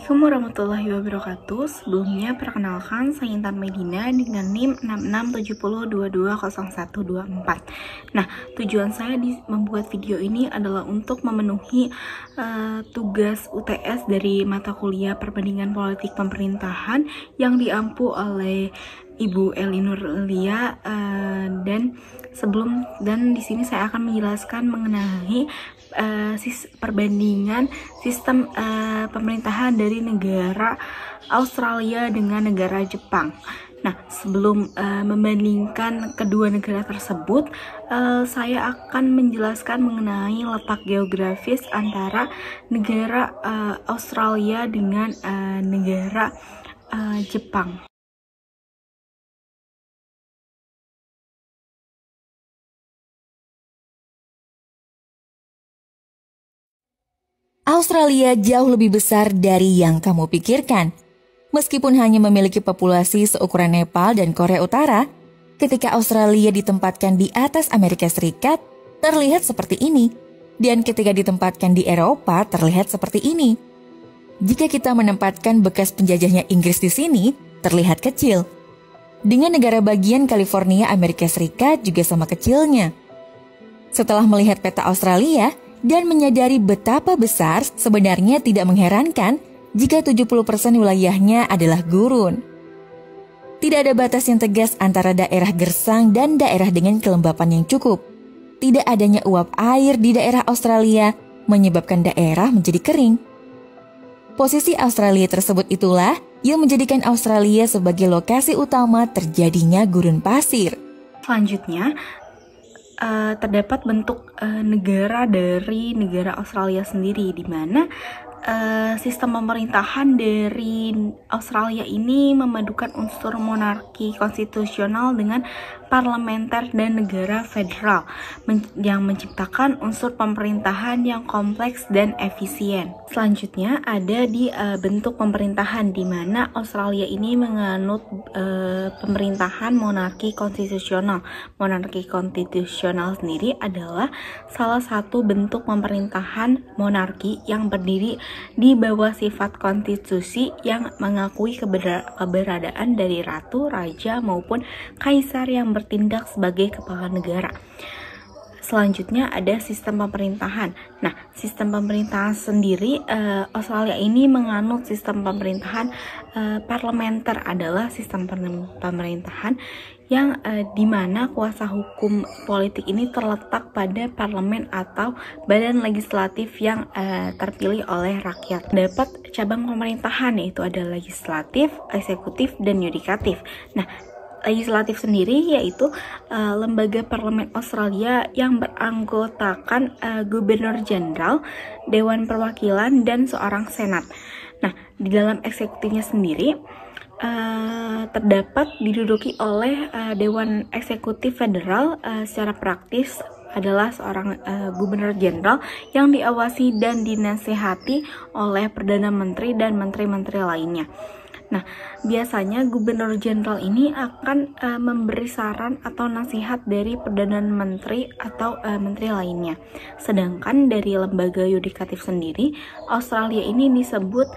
Assalamualaikum warahmatullahi wabarakatuh. Sebelumnya perkenalkan, saya Intan Medina dengan NIM 6670220124. Nah, tujuan saya membuat video ini adalah untuk memenuhi tugas UTS dari mata kuliah Perbandingan Politik Pemerintahan yang diampu oleh Ibu Elinur Lia, dan di sini saya akan menjelaskan mengenai perbandingan sistem pemerintahan dari negara Australia dengan negara Jepang. Nah, sebelum membandingkan kedua negara tersebut, saya akan menjelaskan mengenai letak geografis antara negara Australia dengan negara Jepang. Australia jauh lebih besar dari yang kamu pikirkan. Meskipun hanya memiliki populasi seukuran Nepal dan Korea Utara, ketika Australia ditempatkan di atas Amerika Serikat, terlihat seperti ini. Dan ketika ditempatkan di Eropa, terlihat seperti ini. Jika kita menempatkan bekas penjajahnya Inggris di sini, terlihat kecil. Dengan negara bagian California Amerika Serikat juga sama kecilnya. Setelah melihat peta Australia, dan menyadari betapa besar, sebenarnya tidak mengherankan jika 70% wilayahnya adalah gurun. Tidak ada batas yang tegas antara daerah gersang dan daerah dengan kelembapan yang cukup. Tidak adanya uap air di daerah Australia menyebabkan daerah menjadi kering. Posisi Australia tersebut itulah yang menjadikan Australia sebagai lokasi utama terjadinya gurun pasir. Selanjutnya, terdapat bentuk negara dari negara Australia sendiri, di mana sistem pemerintahan dari Australia ini memadukan unsur monarki konstitusional dengan parlementer dan negara federal, yang menciptakan unsur pemerintahan yang kompleks dan efisien. Selanjutnya ada di bentuk pemerintahan, di mana Australia ini menganut pemerintahan monarki konstitusional. Monarki konstitusional sendiri adalah salah satu bentuk pemerintahan monarki yang berdiri di bawah sifat konstitusi yang mengakui keberadaan dari ratu, raja, maupun kaisar yang bertindak sebagai kepala negara. Selanjutnya ada sistem pemerintahan. Nah, sistem pemerintahan sendiri, Australia ini menganut sistem pemerintahan parlementer, adalah sistem pemerintahan yang dimana kuasa hukum politik ini terletak pada parlemen atau badan legislatif yang terpilih oleh rakyat. Dapat cabang pemerintahan, yaitu ada legislatif, eksekutif, dan yudikatif. Nah, legislatif sendiri yaitu lembaga parlemen Australia yang beranggotakan gubernur jenderal, dewan perwakilan, dan seorang senat. Nah, di dalam eksekutifnya sendiri terdapat diduduki oleh Dewan Eksekutif Federal. Secara praktis adalah seorang gubernur jenderal yang diawasi dan dinasehati oleh Perdana Menteri dan menteri-menteri lainnya. Nah, biasanya gubernur jenderal ini akan memberi saran atau nasihat dari Perdana Menteri atau menteri lainnya. Sedangkan dari lembaga yudikatif sendiri, Australia ini disebut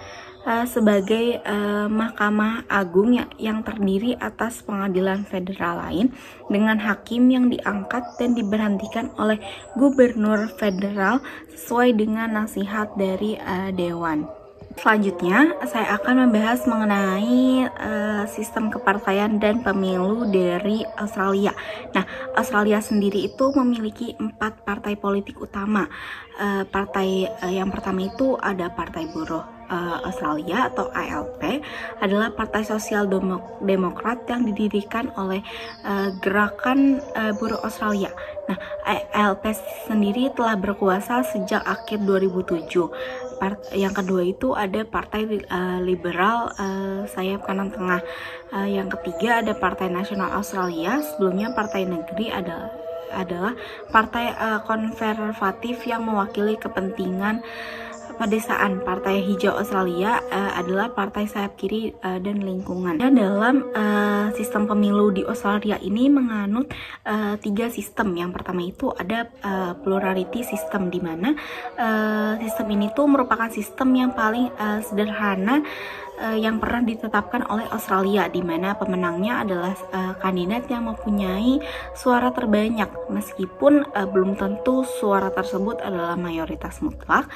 sebagai Mahkamah Agung yang terdiri atas pengadilan federal lain dengan hakim yang diangkat dan diberhentikan oleh gubernur federal sesuai dengan nasihat dari dewan. Selanjutnya, saya akan membahas mengenai sistem kepartaian dan pemilu dari Australia. Nah, Australia sendiri itu memiliki 4 partai politik utama. Partai yang pertama itu ada Partai Buruh Australia atau ALP, adalah Partai Sosial Demokrat yang didirikan oleh Gerakan Buruh Australia. Nah, ALP sendiri telah berkuasa sejak akhir 2007. Yang kedua itu ada Partai Liberal sayap kanan tengah. Yang ketiga ada Partai Nasional Australia. Sebelumnya Partai Negeri adalah partai konservatif yang mewakili kepentingan pedesaan. Partai Hijau Australia adalah partai sayap kiri dan lingkungan. Dalam sistem pemilu di Australia ini menganut 3 sistem. Yang pertama itu ada plurality system, di mana sistem ini tuh merupakan sistem yang paling sederhana yang pernah ditetapkan oleh Australia, di mana pemenangnya adalah kandidat yang mempunyai suara terbanyak, meskipun belum tentu suara tersebut adalah mayoritas mutlak.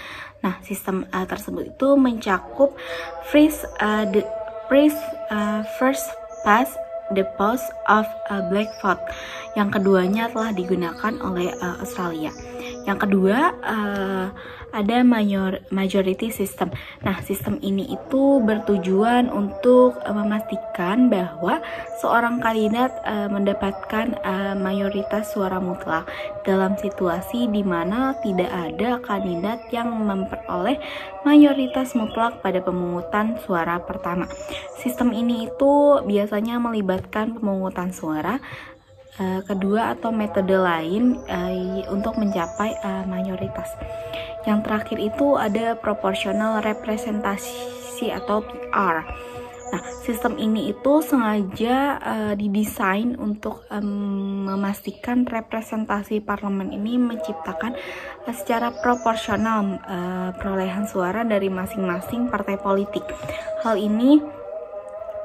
Nah, sistem tersebut itu mencakup first past the post of black vote. Yang keduanya telah digunakan oleh Australia. Yang kedua ada majority system. Nah, sistem ini itu bertujuan untuk memastikan bahwa seorang kandidat mendapatkan mayoritas suara mutlak dalam situasi di mana tidak ada kandidat yang memperoleh mayoritas mutlak pada pemungutan suara pertama. Sistem ini itu biasanya melibatkan pemungutan suara kedua atau metode lain untuk mencapai mayoritas. Yang terakhir itu ada proportional representasi atau PR. Nah, sistem ini itu sengaja didesain untuk memastikan representasi parlemen ini menciptakan secara proporsional perolehan suara dari masing-masing partai politik. Hal ini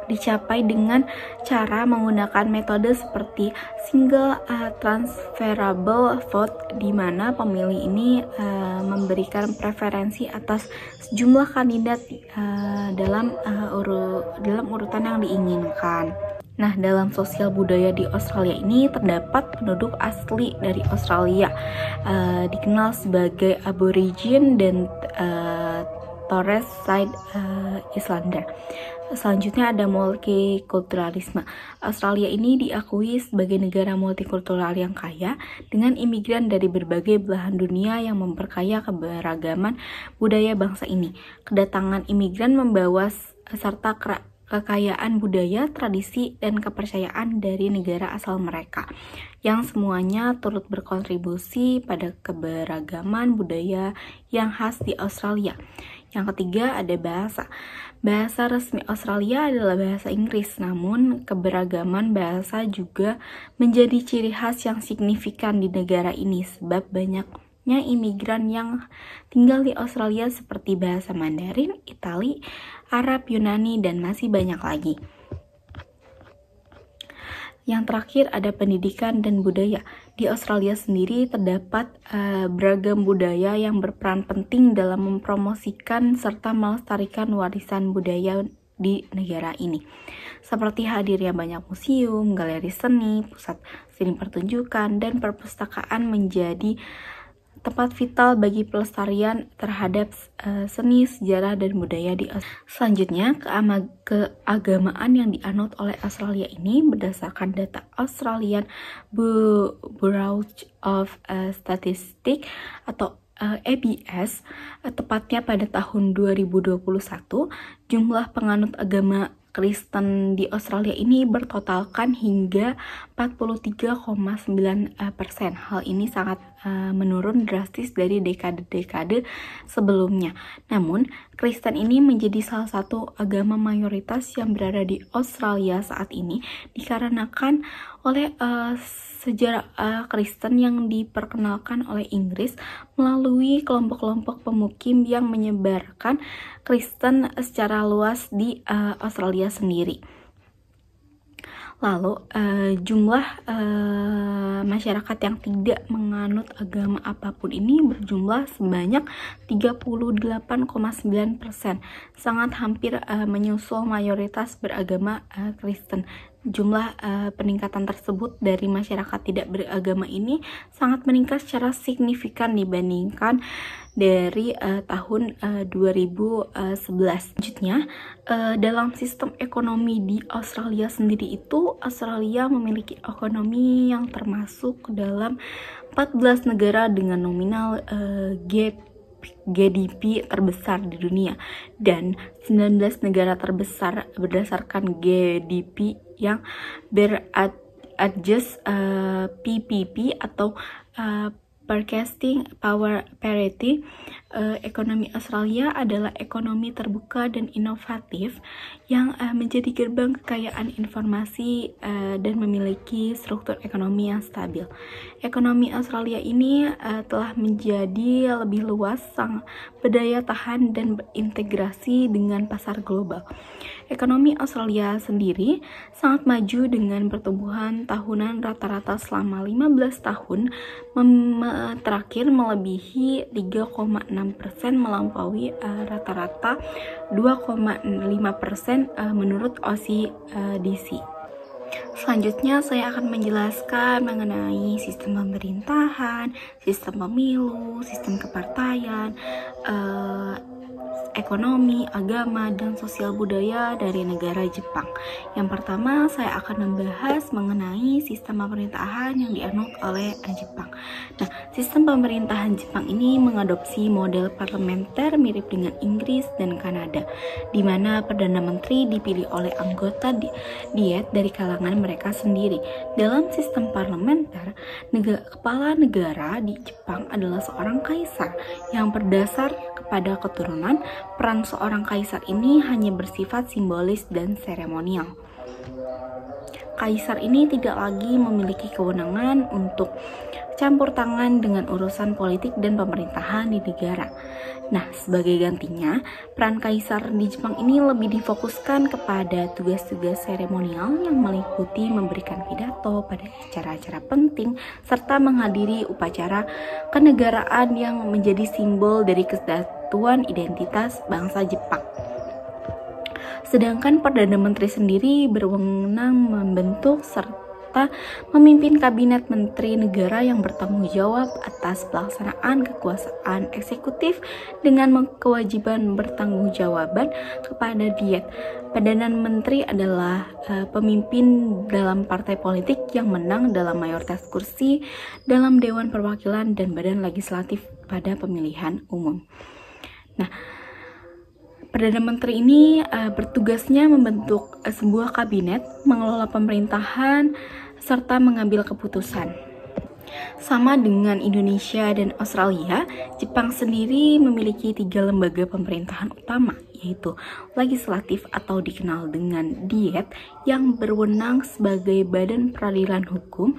dicapai dengan cara menggunakan metode seperti single transferable vote, di mana pemilih ini memberikan preferensi atas sejumlah kandidat dalam urutan yang diinginkan. Nah, dalam sosial budaya di Australia ini terdapat penduduk asli dari Australia, dikenal sebagai Aborigin dan Torres Strait Islander. Selanjutnya ada multikulturalisme. Australia ini diakui sebagai negara multikultural yang kaya dengan imigran dari berbagai belahan dunia yang memperkaya keberagaman budaya bangsa ini. Kedatangan imigran membawa serta kekayaan budaya, tradisi, dan kepercayaan dari negara asal mereka, yang semuanya turut berkontribusi pada keberagaman budaya yang khas di Australia. Yang ketiga ada bahasa. Bahasa resmi Australia adalah bahasa Inggris, namun keberagaman bahasa juga menjadi ciri khas yang signifikan di negara ini sebab banyaknya imigran yang tinggal di Australia seperti bahasa Mandarin, Itali, Arab, Yunani, dan masih banyak lagi. Yang terakhir ada pendidikan dan budaya. Di Australia sendiri terdapat beragam budaya yang berperan penting dalam mempromosikan serta melestarikan warisan budaya di negara ini. Seperti hadirnya banyak museum, galeri seni, pusat seni pertunjukan, dan perpustakaan menjadi tempat vital bagi pelestarian terhadap seni, sejarah, dan budaya di Australia. Selanjutnya, keagamaan yang dianut oleh Australia ini berdasarkan data Australian Bureau of Statistics atau ABS, tepatnya pada tahun 2021, jumlah penganut agama Kristen di Australia ini bertotalkan hingga 43,9%. Hal ini sangat menurun drastis dari dekade-dekade sebelumnya. Namun, Kristen ini menjadi salah satu agama mayoritas yang berada di Australia saat ini dikarenakan oleh sejarah Kristen yang diperkenalkan oleh Inggris melalui kelompok-kelompok pemukim yang menyebarkan Kristen secara luas di Australia sendiri. Lalu jumlah masyarakat yang tidak menganut agama apapun ini berjumlah sebanyak 38,9%, sangat hampir menyusul mayoritas beragama Kristen. Jumlah peningkatan tersebut dari masyarakat tidak beragama ini sangat meningkat secara signifikan dibandingkan dari tahun 2011. Selanjutnya, dalam sistem ekonomi di Australia sendiri itu, Australia memiliki ekonomi yang termasuk dalam 14 negara dengan nominal GDP terbesar di dunia dan 19 negara terbesar berdasarkan GDP yang beradjust PPP atau purchasing power parity, ekonomi Australia adalah ekonomi terbuka dan inovatif yang menjadi gerbang kekayaan informasi dan memiliki struktur ekonomi yang stabil. Ekonomi Australia ini telah menjadi lebih luas, sang berdaya tahan dan berintegrasi dengan pasar global. Ekonomi Australia sendiri sangat maju dengan pertumbuhan tahunan rata-rata selama 15 tahun terakhir melebihi 3,6%, melampaui rata-rata 2,5% menurut OECD. Selanjutnya saya akan menjelaskan mengenai sistem pemerintahan, sistem pemilu, sistem kepartaian, ekonomi, agama, dan sosial budaya dari negara Jepang. Yang pertama, saya akan membahas mengenai sistem pemerintahan yang dianut oleh Jepang. Nah, sistem pemerintahan Jepang ini mengadopsi model parlementer mirip dengan Inggris dan Kanada, di mana Perdana Menteri dipilih oleh anggota diet dari kalangan mereka sendiri. Dalam sistem parlementer, kepala negara di Jepang adalah seorang kaisar yang berdasar pada keturunan. Peran seorang kaisar ini hanya bersifat simbolis dan seremonial. Kaisar ini tidak lagi memiliki kewenangan untuk campur tangan dengan urusan politik dan pemerintahan di negara. Nah, sebagai gantinya, peran kaisar di Jepang ini lebih difokuskan kepada tugas-tugas seremonial yang meliputi memberikan pidato pada acara-acara penting serta menghadiri upacara kenegaraan yang menjadi simbol dari kesatuan identitas bangsa Jepang. Sedangkan Perdana Menteri sendiri berwenang membentuk serta memimpin kabinet menteri negara yang bertanggung jawab atas pelaksanaan kekuasaan eksekutif dengan kewajiban bertanggungjawaban kepada diet. Perdana Menteri adalah pemimpin dalam partai politik yang menang dalam mayoritas kursi dalam Dewan Perwakilan dan Badan Legislatif pada pemilihan umum. Nah, Perdana Menteri ini bertugasnya membentuk sebuah kabinet, mengelola pemerintahan, serta mengambil keputusan. Sama dengan Indonesia dan Australia, Jepang sendiri memiliki 3 lembaga pemerintahan utama, yaitu legislatif atau dikenal dengan diet yang berwenang sebagai badan peradilan hukum,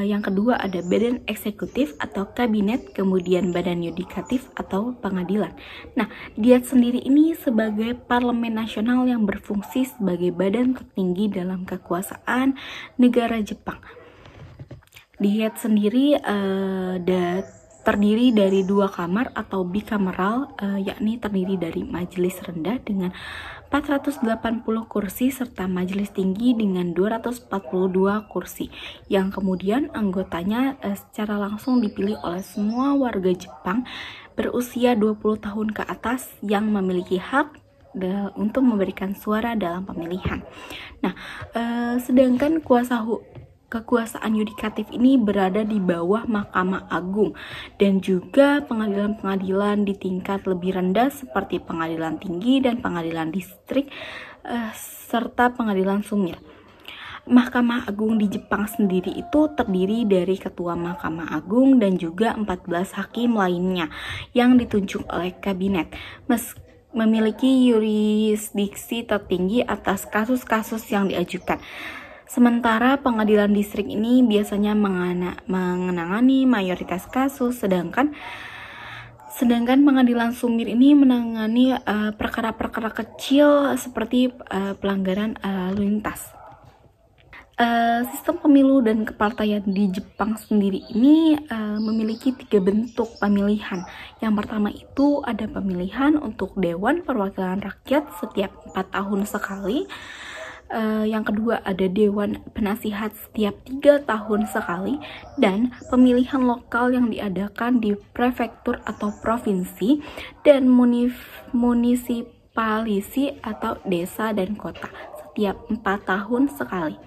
yang kedua ada badan eksekutif atau kabinet, kemudian badan yudikatif atau pengadilan. Nah, diet sendiri ini sebagai parlemen nasional yang berfungsi sebagai badan tertinggi dalam kekuasaan negara Jepang. Diet sendiri terdiri dari 2 kamar atau bikameral, yakni terdiri dari majelis rendah dengan 480 kursi serta majelis tinggi dengan 242 kursi, yang kemudian anggotanya secara langsung dipilih oleh semua warga Jepang berusia 20 tahun ke atas yang memiliki hak untuk memberikan suara dalam pemilihan. Nah, sedangkan kekuasaan yudikatif ini berada di bawah Mahkamah Agung dan juga pengadilan-pengadilan di tingkat lebih rendah seperti pengadilan tinggi dan pengadilan distrik serta pengadilan sumir. Mahkamah Agung di Jepang sendiri itu terdiri dari Ketua Mahkamah Agung dan juga 14 hakim lainnya yang ditunjuk oleh kabinet. Memiliki yurisdiksi tertinggi atas kasus-kasus yang diajukan. Sementara pengadilan distrik ini biasanya menangani mayoritas kasus, sedangkan pengadilan sumir ini menangani perkara-perkara kecil seperti pelanggaran lalu lintas. Sistem pemilu dan kepartaian di Jepang sendiri ini memiliki 3 bentuk pemilihan. Yang pertama itu ada pemilihan untuk Dewan Perwakilan Rakyat setiap 4 tahun sekali. Yang kedua ada Dewan Penasihat setiap 3 tahun sekali, dan pemilihan lokal yang diadakan di prefektur atau provinsi dan munisipalisi atau desa dan kota setiap 4 tahun sekali.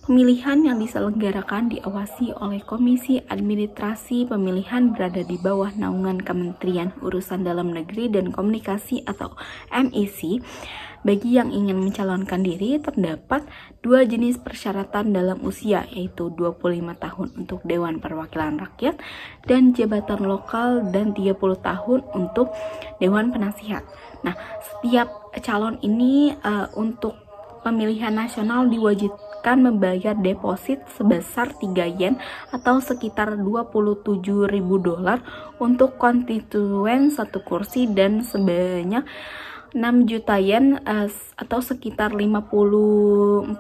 Pemilihan yang diselenggarakan diawasi oleh Komisi Administrasi Pemilihan berada di bawah naungan Kementerian Urusan Dalam Negeri dan Komunikasi atau MEC. Bagi yang ingin mencalonkan diri, terdapat dua jenis persyaratan dalam usia, yaitu 25 tahun untuk Dewan Perwakilan Rakyat dan jabatan lokal dan 30 tahun untuk Dewan Penasihat. Nah, setiap calon ini untuk pemilihan nasional diwajibkan membayar deposit sebesar 3 yen atau sekitar $27.000 untuk konstituen satu kursi dan sebanyak 6 juta yen atau sekitar $54.000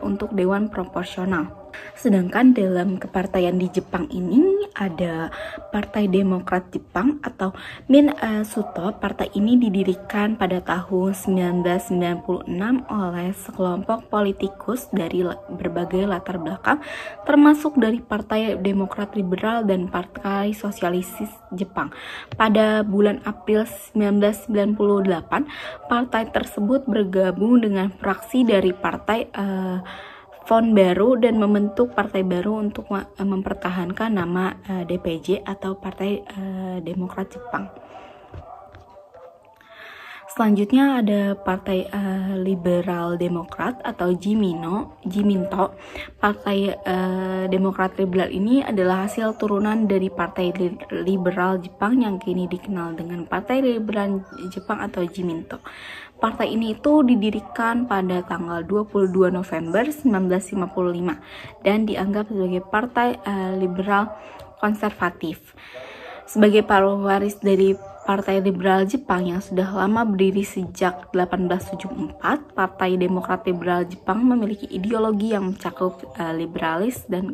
untuk dewan proporsional. Sedangkan dalam kepartaian di Jepang ini ada Partai Demokrat Jepang atau Minsuto. Partai ini didirikan pada tahun 1996 oleh sekelompok politikus dari berbagai latar belakang, termasuk dari Partai Demokrat Liberal dan Partai Sosialis Jepang. Pada bulan April 1998, partai tersebut bergabung dengan fraksi dari Partai Front baru dan membentuk partai baru untuk mempertahankan nama DPJ atau Partai Demokrat Jepang. Selanjutnya ada Partai Liberal Demokrat atau Jiminto. Partai Demokrat Liberal ini adalah hasil turunan dari Partai Liberal Jepang yang kini dikenal dengan Partai Liberal Jepang atau Jiminto. Partai ini itu didirikan pada tanggal 22 November 1955 dan dianggap sebagai partai liberal konservatif. Sebagai pewaris dari Partai Liberal Jepang yang sudah lama berdiri sejak 1874, Partai Demokrat Liberal Jepang memiliki ideologi yang mencakup liberalis dan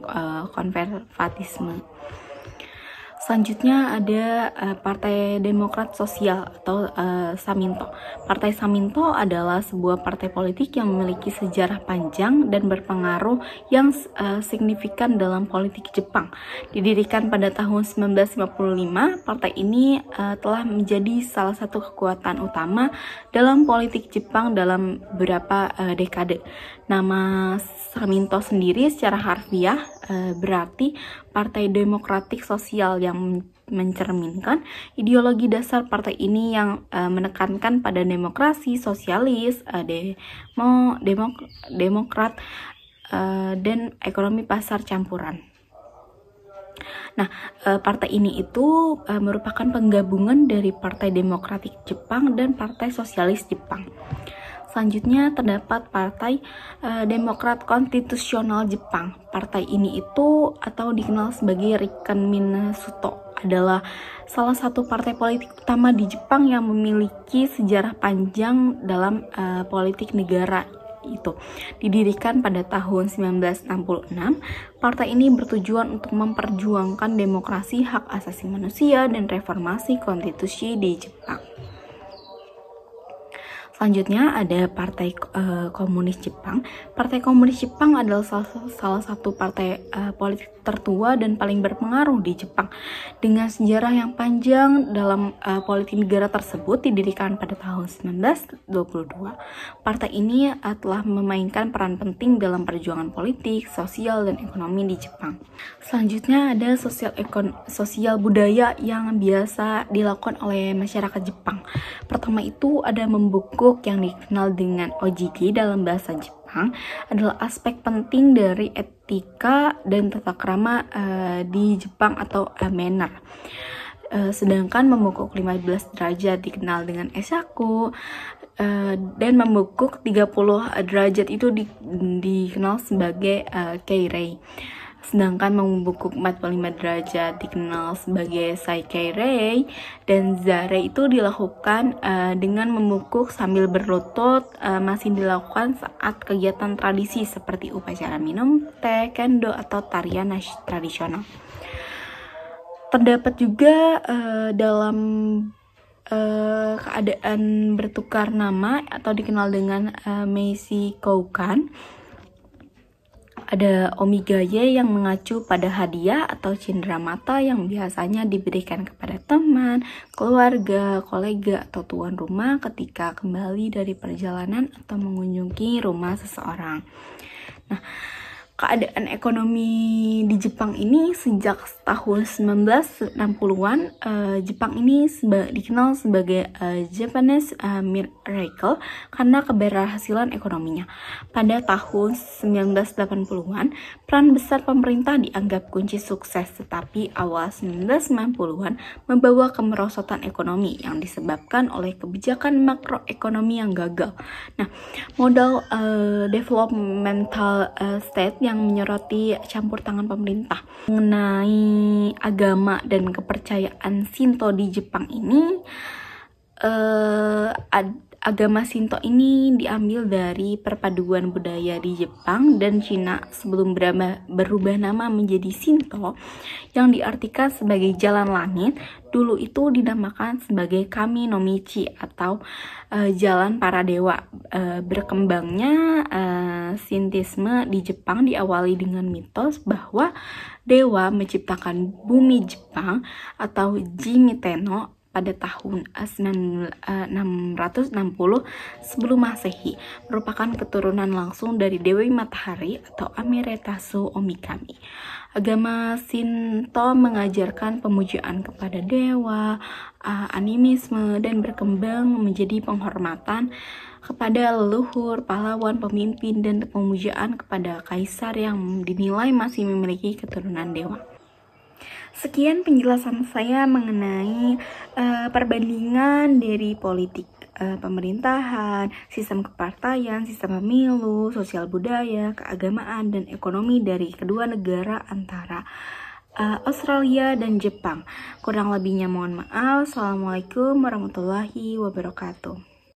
konservatisme. Selanjutnya ada Partai Demokrat Sosial atau Saminto. Partai Saminto adalah sebuah partai politik yang memiliki sejarah panjang dan berpengaruh yang signifikan dalam politik Jepang. Didirikan pada tahun 1955, partai ini telah menjadi salah satu kekuatan utama dalam politik Jepang dalam beberapa dekade. Nama Saminto sendiri secara harfiah berarti Partai Demokratik Sosial yang mencerminkan ideologi dasar partai ini yang menekankan pada demokrasi, sosialis, demokrat, dan ekonomi pasar campuran. Nah, partai ini itu merupakan penggabungan dari Partai Demokratik Jepang dan Partai Sosialis Jepang. Selanjutnya terdapat Partai Demokrat Konstitusional Jepang. Partai ini itu atau dikenal sebagai Riken Minsuto adalah salah satu partai politik utama di Jepang yang memiliki sejarah panjang dalam politik negara itu. Didirikan pada tahun 1966, partai ini bertujuan untuk memperjuangkan demokrasi, hak asasi manusia, dan reformasi konstitusi di Jepang. Selanjutnya ada Partai Komunis Jepang. Partai Komunis Jepang adalah salah satu partai politik tertua dan paling berpengaruh di Jepang. Dengan sejarah yang panjang dalam politik negara tersebut, didirikan pada tahun 1922. Partai ini telah memainkan peran penting dalam perjuangan politik, sosial, dan ekonomi di Jepang. Selanjutnya ada sosial budaya yang biasa dilakukan oleh masyarakat Jepang. Pertama itu ada membukuk yang dikenal dengan ojiki dalam bahasa Jepang adalah aspek penting dari etika dan tata krama di Jepang atau manner. Sedangkan membungkuk 15 derajat dikenal dengan esaku dan membungkuk 30 derajat itu dikenal sebagai keirei. Sedangkan membungkuk 45 derajat dikenal sebagai saikeirei, dan zare itu dilakukan dengan membungkuk sambil berlutut, masih dilakukan saat kegiatan tradisi seperti upacara minum teh, kendo, atau tarian tradisional. Terdapat juga dalam keadaan bertukar nama atau dikenal dengan Meiji Koukan, ada omigaye yang mengacu pada hadiah atau cenderamata yang biasanya diberikan kepada teman, keluarga, kolega, atau tuan rumah ketika kembali dari perjalanan atau mengunjungi rumah seseorang. Nah, keadaan ekonomi di Jepang ini sejak tahun 1960-an. Jepang ini dikenal sebagai Japanese Miracle karena keberhasilan ekonominya. Pada tahun 1980-an, peran besar pemerintah dianggap kunci sukses, tetapi awal 1990-an membawa kemerosotan ekonomi yang disebabkan oleh kebijakan makroekonomi yang gagal. Nah, modal developmental state yang menyoroti campur tangan pemerintah mengenai agama dan kepercayaan Shinto di Jepang ini. Agama Shinto ini diambil dari perpaduan budaya di Jepang dan Cina sebelum berubah nama menjadi Shinto, yang diartikan sebagai jalan langit. Dulu itu dinamakan sebagai Kami no Michi atau jalan para dewa. Berkembangnya Shintisme di Jepang diawali dengan mitos bahwa dewa menciptakan bumi Jepang atau Jimmy-tenno pada tahun 660 sebelum Masehi, merupakan keturunan langsung dari Dewi Matahari atau Amaterasu Omikami. Agama Shinto mengajarkan pemujaan kepada dewa, animisme, dan berkembang menjadi penghormatan kepada leluhur, pahlawan, pemimpin, dan pemujaan kepada kaisar yang dinilai masih memiliki keturunan dewa. Sekian penjelasan saya mengenai perbandingan dari politik pemerintahan, sistem kepartaian, sistem pemilu, sosial budaya, keagamaan, dan ekonomi dari kedua negara antara Australia dan Jepang. Kurang lebihnya mohon maaf. Assalamualaikum warahmatullahi wabarakatuh.